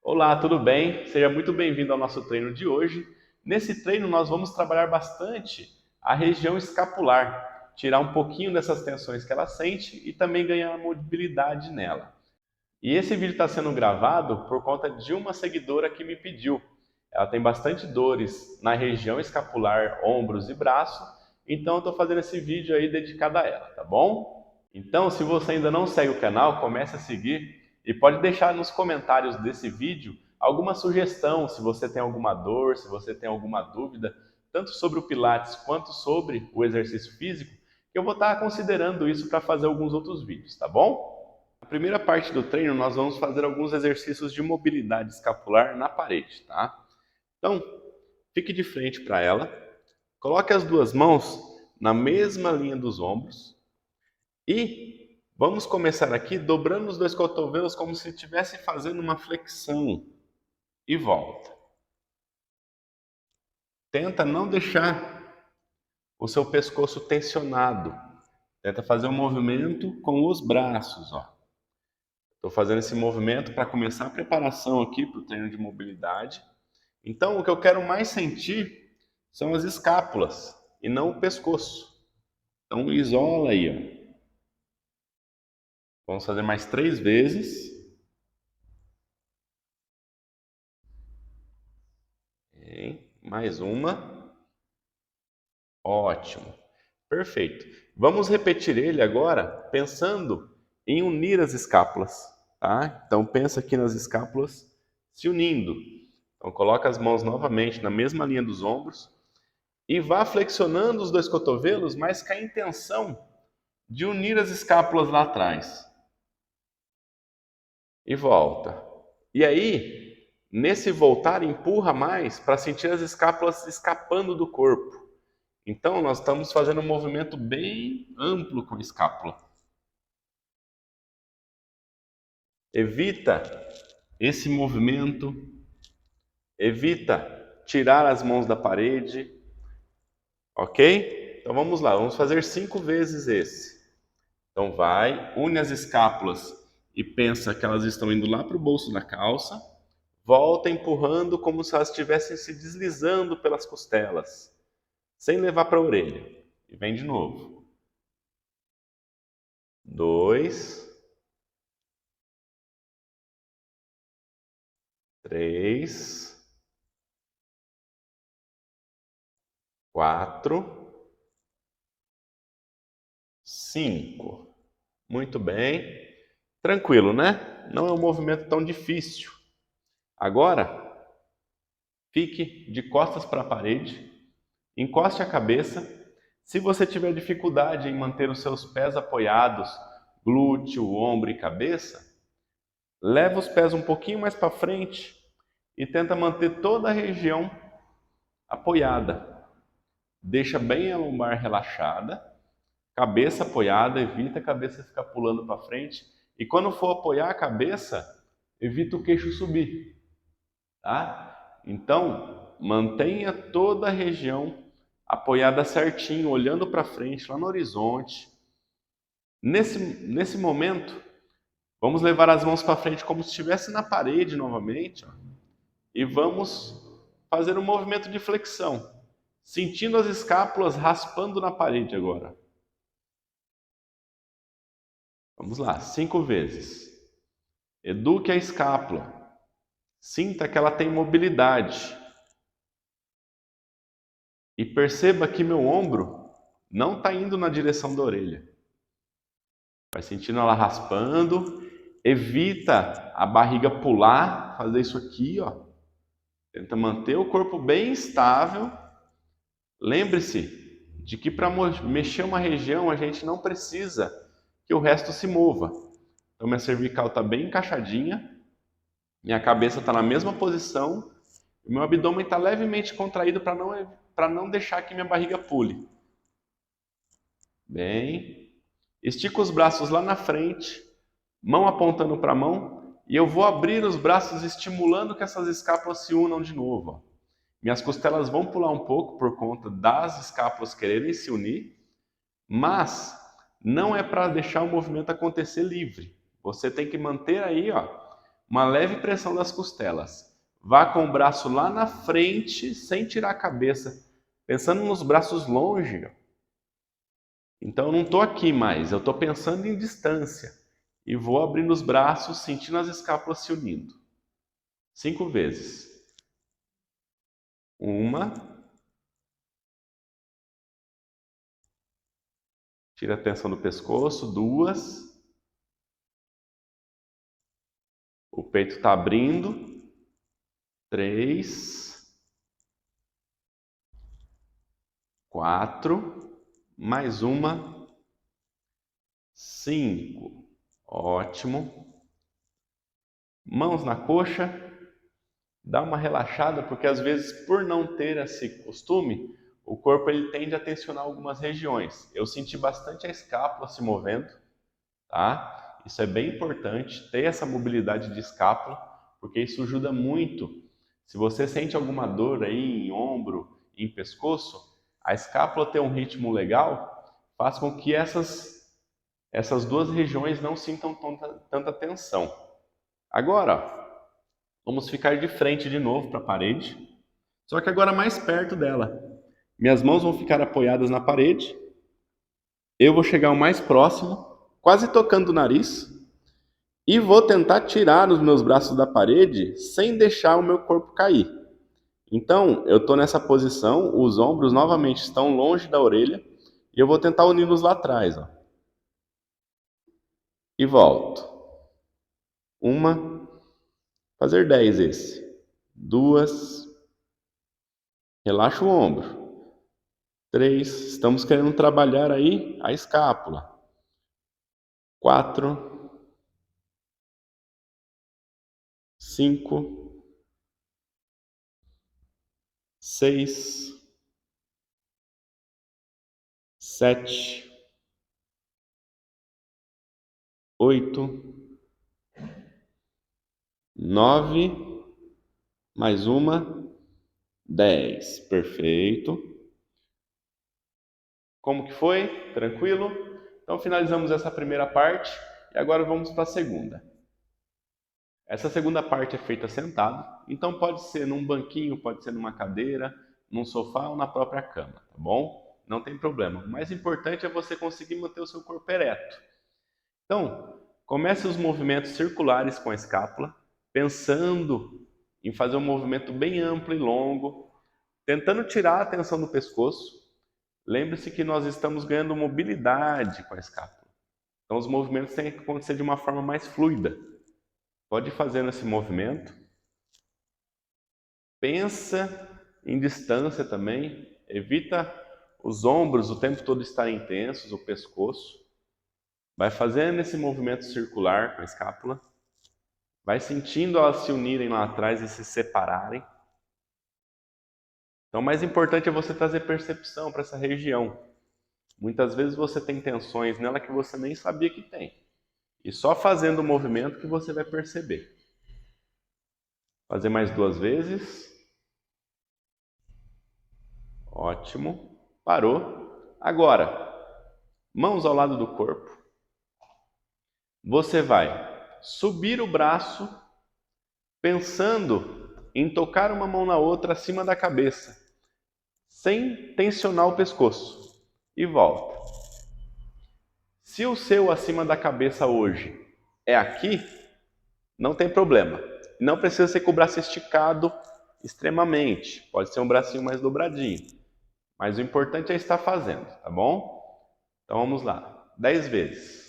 Olá, tudo bem? Seja muito bem-vindo ao nosso treino de hoje. Nesse treino, nós vamos trabalhar bastante a região escapular, tirar um pouquinho dessas tensões que ela sente e também ganhar mobilidade nela. E esse vídeo está sendo gravado por conta de uma seguidora que me pediu. Ela tem bastante dores na região escapular, ombros e braço, então eu estou fazendo esse vídeo aí dedicado a ela, tá bom? Então, se você ainda não segue o canal, comece a seguir e pode deixar nos comentários desse vídeo alguma sugestão, se você tem alguma dor, se você tem alguma dúvida, tanto sobre o Pilates quanto sobre o exercício físico, que eu vou estar considerando isso para fazer alguns outros vídeos, tá bom? Na primeira parte do treino, nós vamos fazer alguns exercícios de mobilidade escapular na parede, tá? Então, fique de frente para ela, coloque as duas mãos na mesma linha dos ombros e vamos começar aqui dobrando os dois cotovelos como se estivesse fazendo uma flexão e volta. Tenta não deixar o seu pescoço tensionado. Tenta fazer um movimento com os braços, ó. Estou fazendo esse movimento para começar a preparação aqui para o treino de mobilidade. Então, o que eu quero mais sentir são as escápulas e não o pescoço. Então, isola aí, ó. Vamos fazer mais 3 vezes. Mais uma. Ótimo. Perfeito. Vamos repetir ele agora pensando em unir as escápulas, tá? Então pensa aqui nas escápulas se unindo. Então coloca as mãos novamente na mesma linha dos ombros e vá flexionando os dois cotovelos, mas com a intenção de unir as escápulas lá atrás. E volta. E aí, nesse voltar, empurra mais para sentir as escápulas escapando do corpo. Então, nós estamos fazendo um movimento bem amplo com a escápula. Evita esse movimento, evita tirar as mãos da parede, ok? Então vamos lá, vamos fazer 5 vezes esse. Então vai, une as escápulas e pensa que elas estão indo lá para o bolso da calça, volta empurrando como se elas estivessem se deslizando pelas costelas, sem levar para a orelha. E vem de novo. 2, 3, 4, 5. Muito bem. Tranquilo, né? Não é um movimento tão difícil. Agora, fique de costas para a parede, encoste a cabeça. Se você tiver dificuldade em manter os seus pés apoiados, glúteo, ombro e cabeça, leva os pés um pouquinho mais para frente e tenta manter toda a região apoiada. Deixa bem a lombar relaxada, cabeça apoiada, evita a cabeça ficar pulando para frente. E quando for apoiar a cabeça, evita o queixo subir, tá? Então, mantenha toda a região apoiada certinho, olhando para frente, lá no horizonte. Nesse momento, vamos levar as mãos para frente como se estivesse na parede novamente, ó, e vamos fazer um movimento de flexão, sentindo as escápulas raspando na parede agora. Vamos lá, 5 vezes. Eduque a escápula. Sinta que ela tem mobilidade. E perceba que meu ombro não está indo na direção da orelha. Vai sentindo ela raspando. Evita a barriga pular, fazer isso aqui, ó. Tenta manter o corpo bem estável. Lembre-se de que para mexer uma região a gente não precisa que o resto se mova. Então minha cervical está bem encaixadinha, minha cabeça está na mesma posição, e meu abdômen está levemente contraído para não deixar que minha barriga pule. Bem, estica os braços lá na frente, mão apontando para a mão, e eu vou abrir os braços estimulando que essas escápulas se unam de novo. Ó. Minhas costelas vão pular um pouco por conta das escápulas quererem se unir, mas não é para deixar o movimento acontecer livre. Você tem que manter aí, ó, uma leve pressão das costelas. Vá com o braço lá na frente, sem tirar a cabeça, pensando nos braços longe. Então eu não estou aqui mais, eu estou pensando em distância. E vou abrindo os braços, sentindo as escápulas se unindo. 5 vezes. 1. Tira a tensão do pescoço. 2. O peito está abrindo. 3. 4. Mais uma. 5. Ótimo. Mãos na coxa. Dá uma relaxada, porque às vezes, por não ter esse costume, o corpo ele tende a tensionar algumas regiões. Eu senti bastante a escápula se movendo, tá? Isso é bem importante, ter essa mobilidade de escápula, porque isso ajuda muito. Se você sente alguma dor aí em ombro, em pescoço, a escápula ter um ritmo legal faz com que essas duas regiões não sintam tanta tensão. Agora, vamos ficar de frente de novo para a parede, só que agora mais perto dela. Minhas mãos vão ficar apoiadas na parede, eu vou chegar o mais próximo, quase tocando o nariz, e vou tentar tirar os meus braços da parede sem deixar o meu corpo cair. Então, eu estou nessa posição, os ombros novamente estão longe da orelha, e eu vou tentar uni-los lá atrás. Ó. E volto. 1, fazer 10 esse. 2, relaxa o ombro. 3, estamos querendo trabalhar aí a escápula. 4, 5, 6, 7, 8, 9, mais uma, 10. Perfeito. Como que foi? Tranquilo? Então finalizamos essa primeira parte e agora vamos para a segunda. Essa segunda parte é feita sentado, então pode ser num banquinho, pode ser numa cadeira, num sofá ou na própria cama, tá bom? Não tem problema. O mais importante é você conseguir manter o seu corpo ereto. Então, comece os movimentos circulares com a escápula, pensando em fazer um movimento bem amplo e longo, tentando tirar a tensão do pescoço. Lembre-se que nós estamos ganhando mobilidade com a escápula. Então os movimentos têm que acontecer de uma forma mais fluida. Pode ir fazendo esse movimento. Pensa em distância também. Evita os ombros o tempo todo estarem tensos, o pescoço. Vai fazendo esse movimento circular com a escápula. Vai sentindo elas se unirem lá atrás e se separarem. Então o mais importante é você trazer percepção para essa região. Muitas vezes você tem tensões nela que você nem sabia que tem. E só fazendo o movimento que você vai perceber. Fazer mais 2 vezes. Ótimo. Parou. Agora, mãos ao lado do corpo. Você vai subir o braço pensando em tocar uma mão na outra acima da cabeça, sem tensionar o pescoço. E volta. Se o seu acima da cabeça hoje é aqui, não tem problema. Não precisa ser com o braço esticado extremamente. Pode ser um bracinho mais dobradinho. Mas o importante é estar fazendo, tá bom? Então vamos lá. 10 vezes.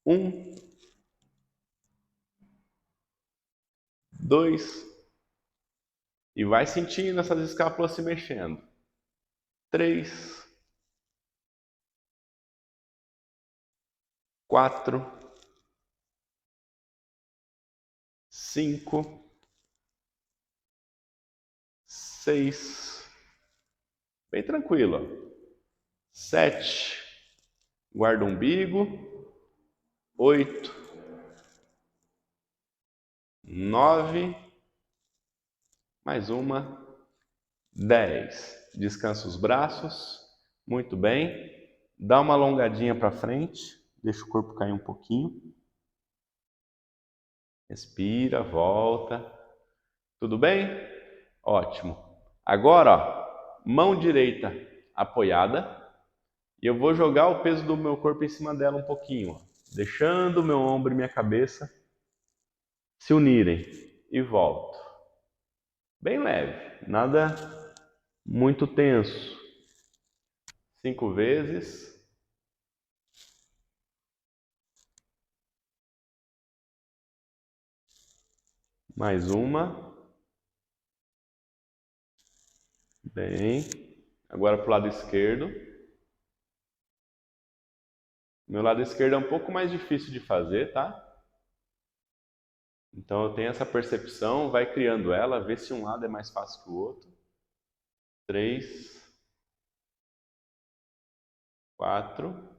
1, 2, e vai sentindo essas escápulas se mexendo. 3, 4, 5, 6, bem tranquilo. 7, guarda o umbigo. 8, 9, mais uma, 10. Descansa os braços. Muito bem. Dá uma alongadinha para frente. Deixa o corpo cair um pouquinho. Respira, volta. Tudo bem? Ótimo. Agora, ó, mão direita apoiada. E eu vou jogar o peso do meu corpo em cima dela um pouquinho, ó, deixando meu ombro e minha cabeça se unirem. E volto. Bem leve, nada muito tenso. 5 vezes. Mais uma. Bem. Agora para o lado esquerdo. Meu lado esquerdo é um pouco mais difícil de fazer, tá? Então eu tenho essa percepção, vai criando ela, vê se um lado é mais fácil que o outro. 3, 4,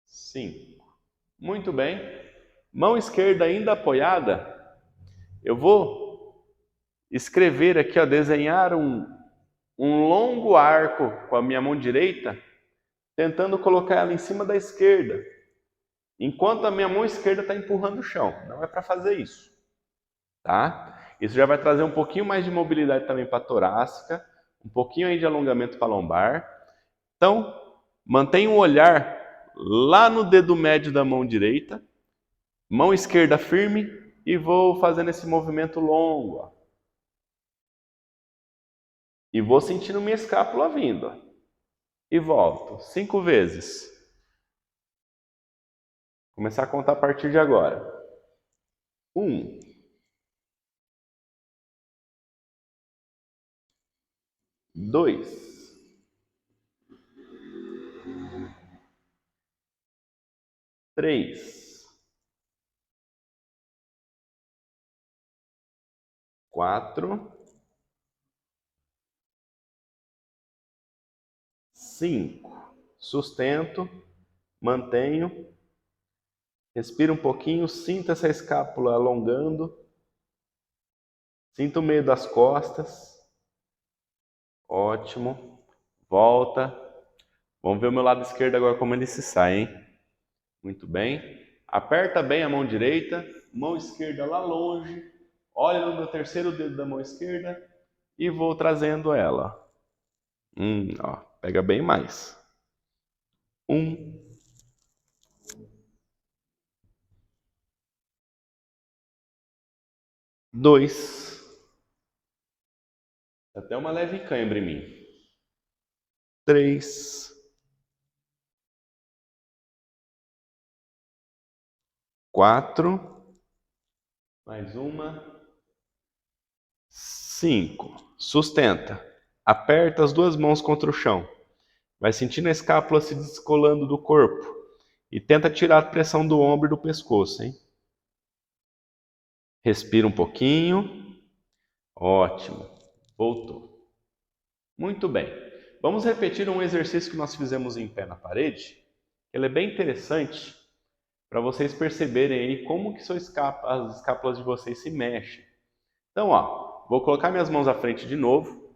5. Muito bem. Mão esquerda ainda apoiada. Eu vou escrever aqui, ó, desenhar um longo arco com a minha mão direita, tentando colocar ela em cima da esquerda, enquanto a minha mão esquerda está empurrando o chão. Não é para fazer isso, tá? Isso já vai trazer um pouquinho mais de mobilidade também para a torácica, um pouquinho aí de alongamento para a lombar. Então, mantenha o olhar lá no dedo médio da mão direita, mão esquerda firme e vou fazendo esse movimento longo, ó. E vou sentindo minha escápula vindo, ó. E volto 5 vezes. Começar a contar a partir de agora. 1, 2, 3, 4, 5. Sustento, mantenho. Respira um pouquinho, sinta essa escápula alongando. Sinta o meio das costas. Ótimo. Volta. Vamos ver o meu lado esquerdo agora como ele se sai, hein? Muito bem. Aperta bem a mão direita, mão esquerda lá longe. Olha no meu terceiro dedo da mão esquerda e vou trazendo ela. Ó, pega bem mais. 1, 2, até uma leve cãibra em mim. 3, 4, mais uma, 5. Sustenta. Aperta as duas mãos contra o chão. Vai sentindo a escápula se descolando do corpo. E tenta tirar a pressão do ombro e do pescoço, hein? Respira um pouquinho. Ótimo. Voltou. Muito bem. Vamos repetir um exercício que nós fizemos em pé na parede. Ele é bem interessante para vocês perceberem aí como que as escápulas de vocês se mexem. Então, ó, vou colocar minhas mãos à frente de novo.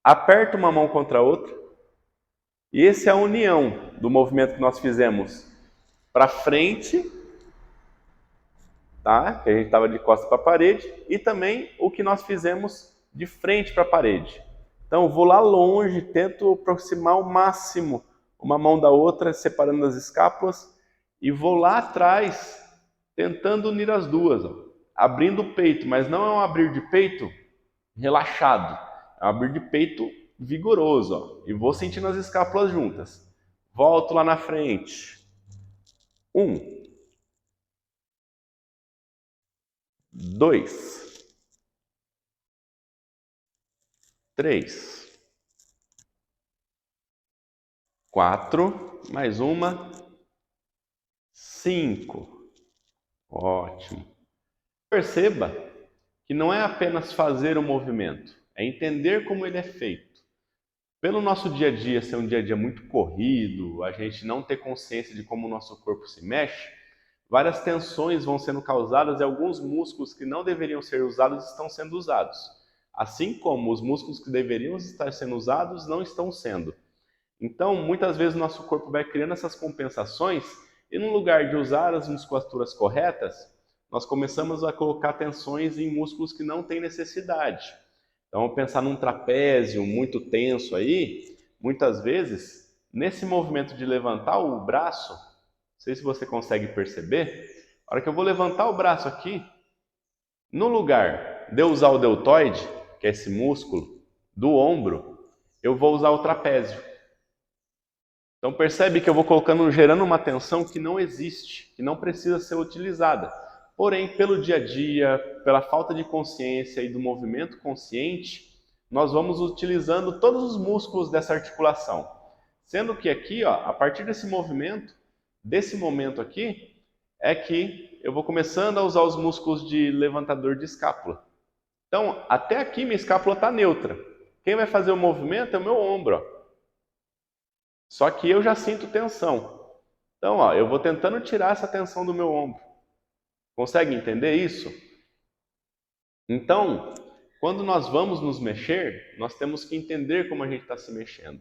Aperto uma mão contra a outra. E essa é a união do movimento que nós fizemos para frente, tá? Que a gente estava de costas para a parede, e também o que nós fizemos de frente para a parede. Então eu vou lá longe, tento aproximar ao máximo uma mão da outra, separando as escápulas, e vou lá atrás, tentando unir as duas, ó, abrindo o peito, mas não é um abrir de peito relaxado, é um abrir de peito vigoroso, ó, e vou sentindo as escápulas juntas. Volto lá na frente. 1, 2, 3, 4, mais uma, 5. Ótimo. Perceba que não é apenas fazer o movimento, é entender como ele é feito. Pelo nosso dia a dia ser um dia a dia muito corrido, a gente não ter consciência de como o nosso corpo se mexe, várias tensões vão sendo causadas e alguns músculos que não deveriam ser usados estão sendo usados. Assim como os músculos que deveriam estar sendo usados não estão sendo. Então, muitas vezes o nosso corpo vai criando essas compensações E no lugar de usar as musculaturas corretas, nós começamos a colocar tensões em músculos que não têm necessidade. Então, pensar num trapézio muito tenso aí, muitas vezes, nesse movimento de levantar o braço, não sei se você consegue perceber, a hora que eu vou levantar o braço aqui, no lugar de eu usar o deltoide, que é esse músculo do ombro, eu vou usar o trapézio. Então percebe que eu vou colocando, gerando uma tensão que não existe, que não precisa ser utilizada. Porém, pelo dia a dia, pela falta de consciência e do movimento consciente, nós vamos utilizando todos os músculos dessa articulação. Sendo que aqui, ó, a partir desse momento aqui, é que eu vou começando a usar os músculos de levantador de escápula. Então, até aqui minha escápula está neutra. Quem vai fazer o movimento é o meu ombro, ó. Só que eu já sinto tensão. Então, ó, eu vou tentando tirar essa tensão do meu ombro. Consegue entender isso? Então, quando nós vamos nos mexer, nós temos que entender como a gente está se mexendo.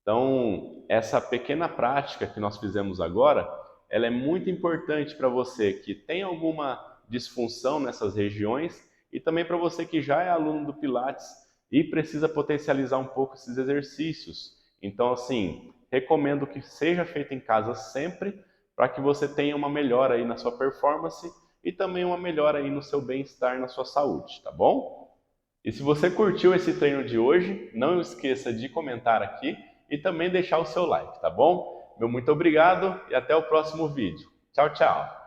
Então, essa pequena prática que nós fizemos agora, ela é muito importante para você que tem alguma disfunção nessas regiões e também para você que já é aluno do Pilates e precisa potencializar um pouco esses exercícios. Então, assim, recomendo que seja feito em casa sempre para que você tenha uma melhora aí na sua performance e também uma melhora aí no seu bem-estar, na sua saúde, tá bom? E se você curtiu esse treino de hoje, não esqueça de comentar aqui e também deixar o seu like, tá bom? Meu muito obrigado e até o próximo vídeo. Tchau, tchau!